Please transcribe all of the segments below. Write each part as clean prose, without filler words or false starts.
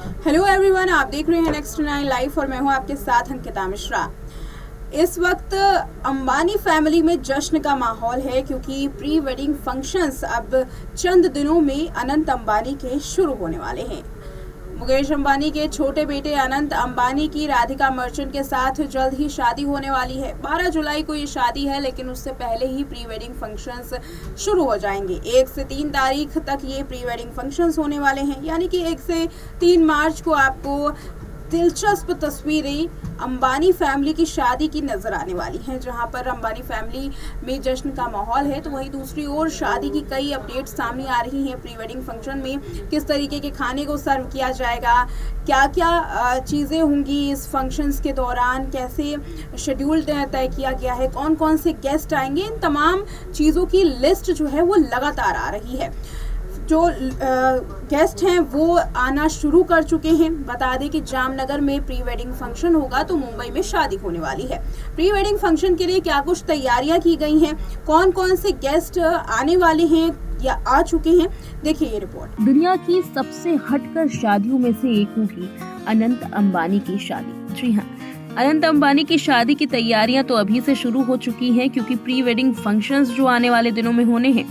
Hello everyone, आप देख रहे हैं नेक्स्ट 9 लाइव और मैं हूं आपके साथ अंकिता मिश्रा। इस वक्त अंबानी फैमिली में जश्न का माहौल है क्योंकि प्री वेडिंग फंक्शंस अब चंद दिनों में अनंत अंबानी के शुरू होने वाले हैं। मुकेश अंबानी के छोटे बेटे अनंत अंबानी की राधिका मर्चेंट के साथ जल्द ही शादी होने वाली है। 12 जुलाई को ये शादी है, लेकिन उससे पहले ही प्री वेडिंग फंक्शंस शुरू हो जाएंगे। 1 से 3 तारीख तक ये प्री वेडिंग फंक्शंस होने वाले हैं, यानी कि 1 से 3 मार्च को आपको दिलचस्प तस्वीरें अंबानी फैमिली की शादी की नजर आने वाली हैं, जहां पर अंबानी फैमिली में जश्न का माहौल है। तो वहीं दूसरी ओर शादी की कई अपडेट्स सामने आ रही हैं। प्री वेडिंग फंक्शन में किस तरीके के खाने को सर्व किया जाएगा, क्या क्या चीज़ें होंगी इस फंक्शंस के दौरान, कैसे शेड्यूल तय किया गया है, कौन कौन से गेस्ट आएंगे, इन तमाम चीज़ों की लिस्ट जो है वो लगातार आ रही है। जो गेस्ट हैं वो आना शुरू कर चुके हैं। बता दें कि जामनगर में प्री वेडिंग फंक्शन होगा तो मुंबई में शादी होने वाली है। प्री वेडिंग फंक्शन के लिए क्या कुछ तैयारियां की गई हैं, कौन कौन से गेस्ट आने वाले हैं या आ चुके हैं, देखिए ये रिपोर्ट। दुनिया की सबसे हटकर शादियों में से एक होगी अनंत अंबानी की शादी। जी हाँ, अनंत अंबानी की शादी की तैयारियां तो अभी से शुरू हो चुकी हैं, क्योंकि प्री वेडिंग फंक्शंस जो आने वाले दिनों में होने हैं।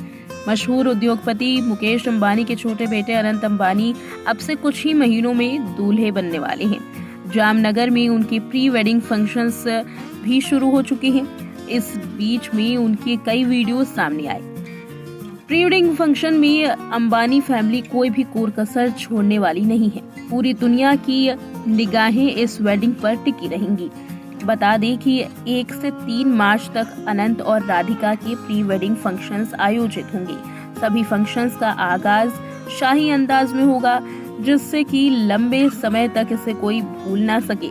मशहूर उद्योगपति मुकेश अंबानी के छोटे बेटे अनंत अंबानी अब से कुछ ही महीनों में दूल्हे बनने वाले हैं। जामनगर में उनकी प्री वेडिंग फंक्शंस भी शुरू हो चुके हैं। इस बीच में उनके कई वीडियो सामने आए। प्री वेडिंग फंक्शन में अंबानी फैमिली कोई भी कोर कसर छोड़ने वाली नहीं है। पूरी दुनिया की निगाहें इस वेडिंग पर टिकी रहेंगी। बता दें कि 1 से 3 मार्च तक अनंत और राधिका के प्री वेडिंग फंक्शंस आयोजित होंगे। सभी फंक्शंस का आगाज शाही अंदाज में होगा, जिससे कि लंबे समय तक इसे कोई भूल ना सके।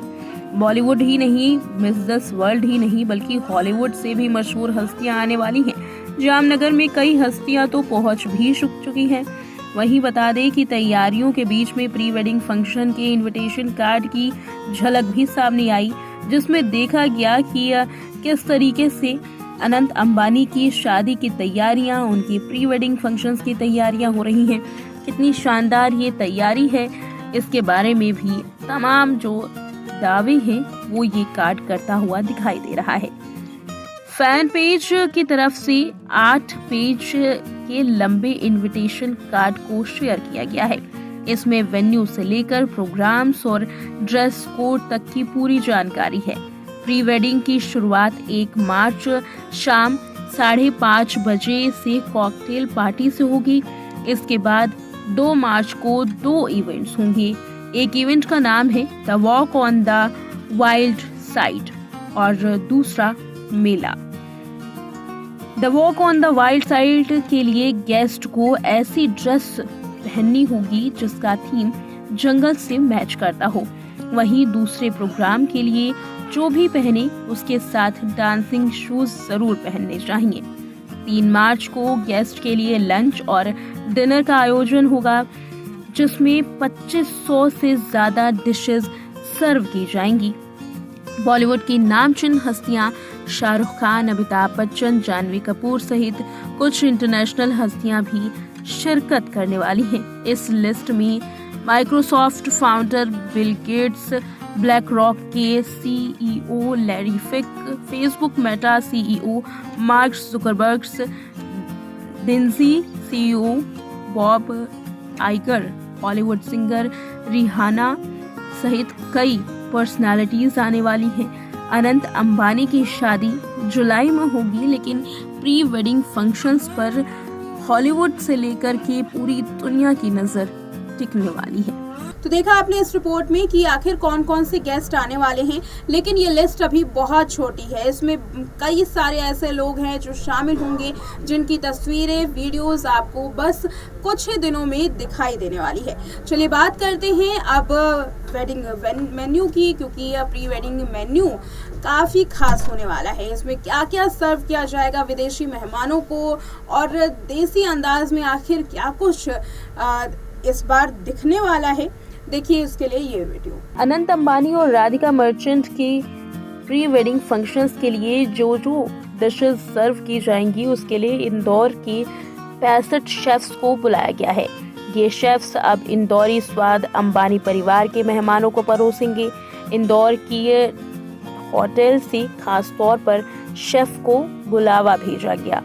बॉलीवुड ही नहीं, मिसेस वर्ल्ड ही नहीं, बल्कि हॉलीवुड से भी मशहूर हस्तियां आने वाली हैं। जामनगर में कई हस्तियां तो पहुंच भी चुकी हैं। वहीं बता दें कि तैयारियों के बीच में प्री वेडिंग फंक्शन के इनविटेशन कार्ड की झलक भी सामने आई, जिसमें देखा गया कि किस तरीके से अनंत अंबानी की शादी की तैयारियां, उनकी प्री वेडिंग फंक्शंस की तैयारियां हो रही हैं। कितनी शानदार ये तैयारी है, इसके बारे में भी तमाम जो दावे हैं वो ये कार्ड करता हुआ दिखाई दे रहा है। फैन पेज की तरफ से 8 पेज के लंबे इनविटेशन कार्ड को शेयर किया गया है। इसमें वेन्यू से लेकर प्रोग्राम्स और ड्रेस कोड तक की पूरी जानकारी है। प्री वेडिंग की शुरुआत 1 मार्च शाम 5:30 बजे से कॉकटेल पार्टी से होगी। इसके बाद 2 मार्च को 2 इवेंट्स होंगे। एक इवेंट का नाम है the walk on the wild side और दूसरा मेला। The walk on the wild side के लिए गेस्ट को ऐसी ड्रेस पहननी होगी जिसका थीम जंगल से मैच करता हो। वहीं दूसरे प्रोग्राम के लिए जो भी पहने उसके साथ डांसिंग शूज जरूर पहनने चाहिए। 3 मार्च को गेस्ट के लिए लंच और डिनर का आयोजन होगा, जिसमें 2500 से ज्यादा डिशेस सर्व की जाएंगी। बॉलीवुड की नामचीन हस्तियां शाहरुख खान, अमिताभ बच्चन, जानवी कपूर सहित कुछ इंटरनेशनल हस्तियां भी शिरकत करने वाली हैं। इस लिस्ट में Microsoft founder Bill Gates, BlackRock के CEO Larry Fink, Facebook Meta CEO Mark Zuckerberg, Disney CEO Bob Iger, Hollywood singer Rihanna सहित कई पर्सनालिटीज आने वाली हैं। अनंत अंबानी की शादी जुलाई में होगी, लेकिन प्री वेडिंग फंक्शंस पर हॉलीवुड से लेकर के पूरी दुनिया की नजर टिकने वाली है। तो देखा आपने इस रिपोर्ट में कि आखिर कौन कौन से गेस्ट आने वाले हैं, लेकिन ये लिस्ट अभी बहुत छोटी है। इसमें कई सारे ऐसे लोग हैं जो शामिल होंगे, जिनकी तस्वीरें, वीडियोस आपको बस कुछ ही दिनों में दिखाई देने वाली है। चलिए बात करते हैं अब वेडिंग मेन्यू की, क्योंकि प्री वेडिंग मेन्यू काफ़ी खास होने वाला है। इसमें क्या क्या सर्व किया जाएगा विदेशी मेहमानों को, और देसी अंदाज में आखिर क्या कुछ इस बार दिखने वाला है, देखिए इसके लिए ये वीडियो। अनंत अंबानी और राधिका मर्चेंट के प्री वेडिंग फंक्शंस के लिए जो डिशेस सर्व की जाएंगी, उसके लिए इंदौर के 65 शेफ्स को बुलाया गया है। ये शेफ्स अब इंदौरी स्वाद अंबानी परिवार के मेहमानों को परोसेंगे। इंदौर की होटल से खास तौर पर शेफ को बुलावा भेजा गया।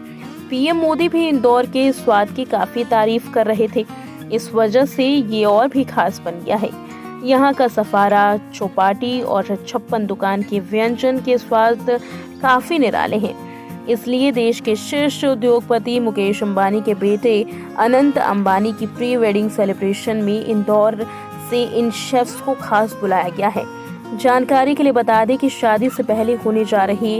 पीएम मोदी भी इंदौर के स्वाद की काफी तारीफ कर रहे थे। इस वजह से ये और भी खास बन गया है। यहाँ का सफारा, चौपाटी और 56 दुकान के व्यंजन के स्वाद काफी निराले हैं। इसलिए देश के शीर्ष उद्योगपति मुकेश अंबानी के बेटे अनंत अंबानी की प्री वेडिंग सेलिब्रेशन में इंदौर से इन शेफ्स को खास बुलाया गया है। जानकारी के लिए बता दें कि शादी से पहले होने जा रही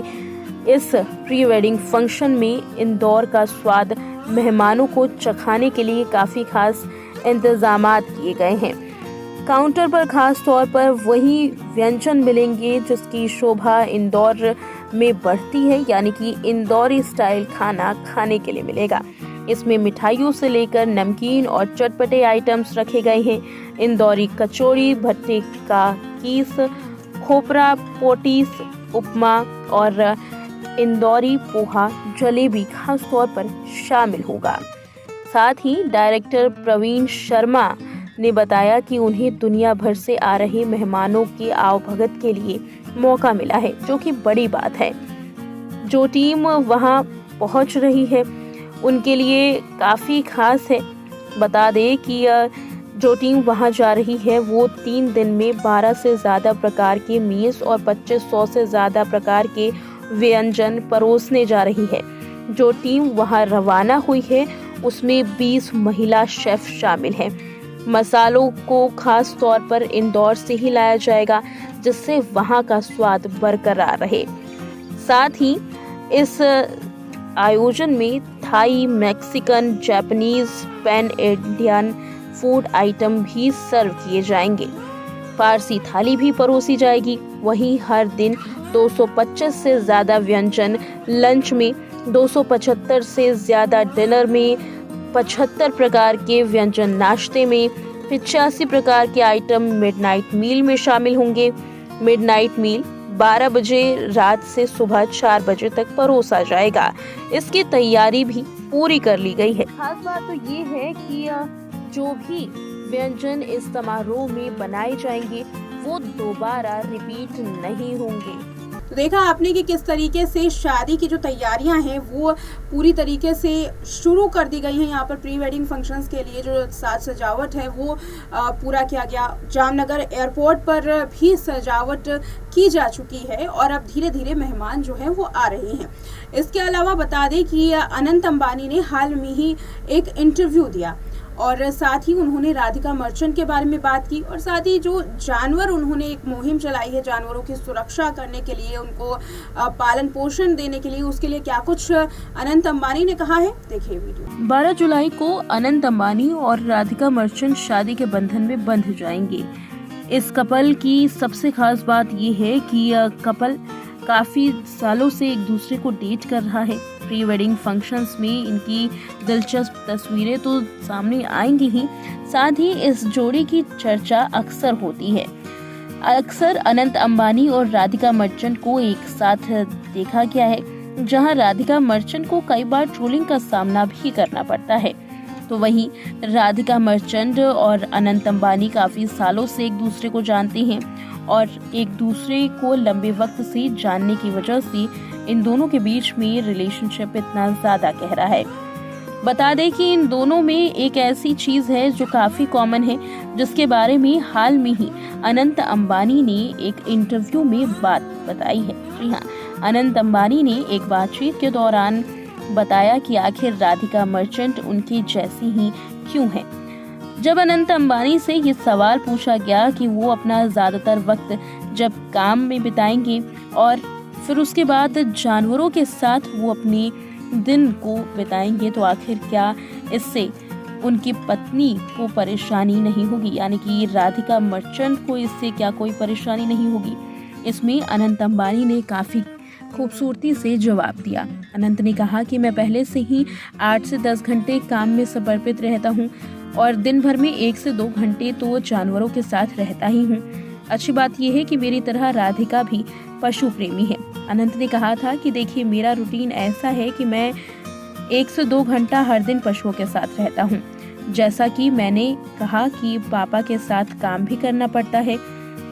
इस प्री वेडिंग फंक्शन में इंदौर का स्वाद मेहमानों को चखाने के लिए काफी खास इंतजामात किए गए हैं। काउंटर पर खास तौर पर वही व्यंजन मिलेंगे जिसकी शोभा इंदौर में बढ़ती है, यानी कि इंदौरी स्टाइल खाना खाने के लिए मिलेगा। इसमें मिठाइयों से लेकर नमकीन और चटपटे आइटम्स रखे गए हैं। इंदौरी कचौड़ी, भट्टे का कीस, खोपरा पोटीस, उपमा और इंदौरी पोहा, जलेबी खास तौर पर शामिल होगा। साथ ही डायरेक्टर प्रवीण शर्मा ने बताया कि उन्हें दुनिया भर से आ रहे मेहमानों के आवभगत के लिए मौका मिला है, जो कि बड़ी बात है। जो टीम वहां पहुंच रही है उनके लिए काफ़ी खास है। बता दें कि जो टीम वहां जा रही है वो 3 दिन में 12 से ज़्यादा प्रकार के मील्स और 2500 से ज़्यादा प्रकार के व्यंजन परोसने जा रही है। जो टीम वहां रवाना हुई है उसमें 20 महिला शेफ शामिल हैं। मसालों को खास तौर पर इंदौर से ही लाया जाएगा जिससे वहां का स्वाद बरकरार रहे। साथ ही इस आयोजन में Thai, Mexican, Japanese, pan Indian food item भी सर्व किए जाएंगे। फारसी थाली भी परोसी जाएगी। वहीं हर दिन 225 से ज़्यादा व्यंजन लंच में, 275 से ज़्यादा डिनर में, 75 प्रकार के व्यंजन नाश्ते में, 85 प्रकार के आइटम मिडनाइट मील में शामिल होंगे। मिडनाइट मील 12 बजे रात से सुबह 4 बजे तक परोसा जाएगा। इसकी तैयारी भी पूरी कर ली गई है। खास बात तो ये है कि जो भी व्यंजन इस समारोह में बनाए जाएंगे वो दोबारा रिपीट नहीं होंगे। तो देखा आपने कि किस तरीके से शादी की जो तैयारियां हैं वो पूरी तरीके से शुरू कर दी गई हैं। यहाँ पर प्री वेडिंग फंक्शंस के लिए जो साज सजावट है वो पूरा किया गया। जामनगर एयरपोर्ट पर भी सजावट की जा चुकी है और अब धीरे धीरे मेहमान जो हैं वो आ रहे हैं। इसके अलावा बता दें कि अनंत अंबानी ने हाल में ही एक इंटरव्यू दिया और साथ ही उन्होंने राधिका मर्चेंट के बारे में बात की और साथ ही जो जानवर उन्होंने एक मुहिम चलाई है जानवरों की सुरक्षा करने के लिए, उनको पालन पोषण देने के लिए, उसके लिए क्या कुछ अनंत अंबानी ने कहा है, देखिए वीडियो। 12 जुलाई को अनंत अंबानी और राधिका मर्चेंट शादी के बंधन में बंध जाएंगे। इस कपल की सबसे खास बात ये है कि कपल काफी सालों से एक दूसरे को डेट कर रहा है। प्री वेडिंग फंक्शंस में इनकी दिलचस्प तस्वीरें तो सामने आएंगी ही, साथ ही इस जोड़ी की चर्चा अक्सर होती है। अक्सर अनंत अंबानी और राधिका मर्चेंट को एक साथ देखा गया है, जहां राधिका मर्चेंट को कई बार ट्रोलिंग का सामना भी करना पड़ता है। तो वहीं राधिका मर्चेंट और अनंत अंबानी काफी सालों से एक दूसरे को जानते हैं और एक दूसरे को लंबे वक्त से जानने की वजह से इन दोनों के बीच में रिलेशनशिप इतना ज्यादा गहरा है। बता दें कि इन दोनों में एक ऐसी चीज है जो काफी कॉमन है, जिसके बारे में हाल में ही अनंत अंबानी ने एक इंटरव्यू में बात बताई है। जी हाँ, अनंत अंबानी ने एक बातचीत के दौरान बताया कि आखिर राधिका मर्चेंट उनकी जैसी ही क्यों है। जब अनंत अंबानी से ये सवाल पूछा गया कि वो अपना ज्यादातर वक्त जब काम में बिताएंगे और फिर उसके बाद जानवरों के साथ वो अपने दिन को बिताएंगे, तो आखिर क्या इससे उनकी पत्नी को परेशानी नहीं होगी, यानी कि राधिका मर्चेंट को इससे क्या कोई परेशानी नहीं होगी। इसमें अनंत अंबानी ने काफी खूबसूरती से जवाब दिया। अनंत ने कहा कि मैं पहले से ही 8 से 10 घंटे काम में समर्पित रहता हूँ और दिन भर में 1 से 2 घंटे तो जानवरों के साथ रहता ही हूँ। अच्छी बात यह है कि मेरी तरह राधिका भी पशु प्रेमी है। अनंत ने कहा था कि देखिए, मेरा रूटीन ऐसा है कि मैं 1 से 2 घंटा हर दिन पशुओं के साथ रहता हूँ। जैसा कि मैंने कहा कि पापा के साथ काम भी करना पड़ता है।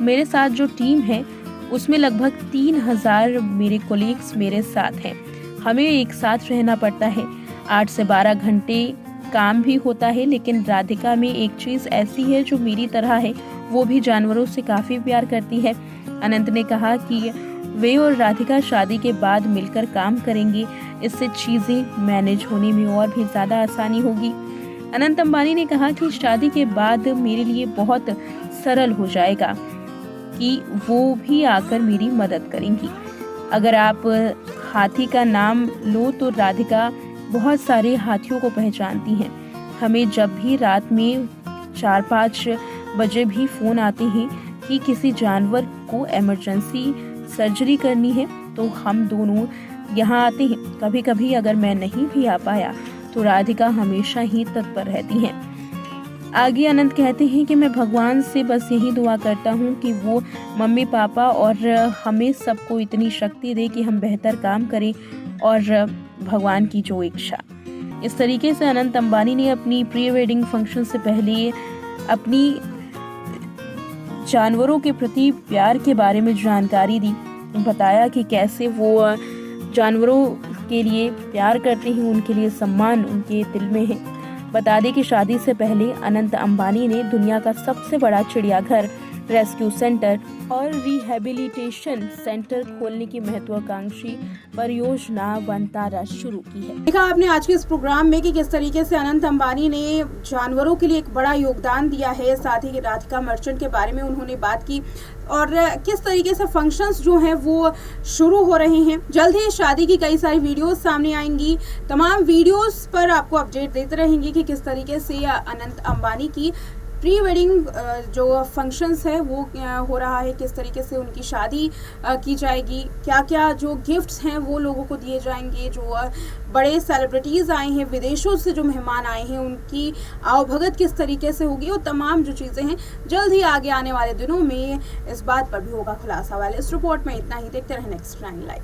मेरे साथ जो टीम है उसमें लगभग 3000 मेरे कोलीग्स मेरे साथ हैं। हमें एक साथ रहना पड़ता है। 8 से 12 घंटे काम भी होता है, लेकिन राधिका में एक चीज़ ऐसी है जो मेरी तरह है, वो भी जानवरों से काफ़ी प्यार करती है। अनंत ने कहा कि वे और राधिका शादी के बाद मिलकर काम करेंगे, इससे चीज़ें मैनेज होने में और भी ज़्यादा आसानी होगी। अनंत अंबानी ने कहा कि शादी के बाद मेरे लिए बहुत सरल हो जाएगा कि वो भी आकर मेरी मदद करेंगी। अगर आप हाथी का नाम लो तो राधिका बहुत सारे हाथियों को पहचानती हैं। हमें जब भी रात में 4-5 बजे भी फ़ोन आते हैं कि किसी जानवर को इमरजेंसी सर्जरी करनी है तो हम दोनों यहाँ आते हैं। कभी कभी अगर मैं नहीं भी आ पाया तो राधिका हमेशा ही तत्पर रहती हैं। आगे अनंत कहते हैं कि मैं भगवान से बस यही दुआ करता हूँ कि वो मम्मी पापा और हमें सबको इतनी शक्ति दे कि हम बेहतर काम करें और भगवान की जो इच्छा। इस तरीके से अनंत अंबानी ने अपनी प्री वेडिंग फंक्शन से पहले अपनी जानवरों के प्रति प्यार के बारे में जानकारी दी। बताया कि कैसे वो जानवरों के लिए प्यार करते हैं, उनके लिए सम्मान उनके दिल में है। बता दें कि शादी से पहले अनंत अंबानी ने दुनिया का सबसे बड़ा चिड़ियाघर, रेस्क्यू सेंटर और रिहैबिलिटेशन सेंटर खोलने की महत्वाकांक्षी परियोजना वनतारा शुरू की है। देखा आपने आज के इस प्रोग्राम में कि किस तरीके से अनंत अंबानी ने जानवरों के लिए एक बड़ा योगदान दिया है। साथ ही राधिका मर्चेंट के बारे में उन्होंने बात की और किस तरीके से फंक्शंस जो हैं वो शुरू हो रहे हैं। जल्द ही शादी की कई सारी वीडियोस सामने आएंगी। तमाम वीडियोस पर आपको अपडेट देते रहेंगे कि किस तरीके से अनंत अंबानी की प्री वेडिंग जो फंक्शंस है वो हो रहा है, किस तरीके से उनकी शादी की जाएगी, क्या क्या जो गिफ्ट्स हैं वो लोगों को दिए जाएंगे, जो बड़े सेलिब्रिटीज़ आए हैं, विदेशों से जो मेहमान आए हैं उनकी आवभगत किस तरीके से होगी, वो तमाम जो चीज़ें हैं जल्द ही आगे आने वाले दिनों में इस बात पर भी होगा खुलासा। वाले इस रिपोर्ट में इतना ही। देखते रहें नेक्स्ट 9 लाइव।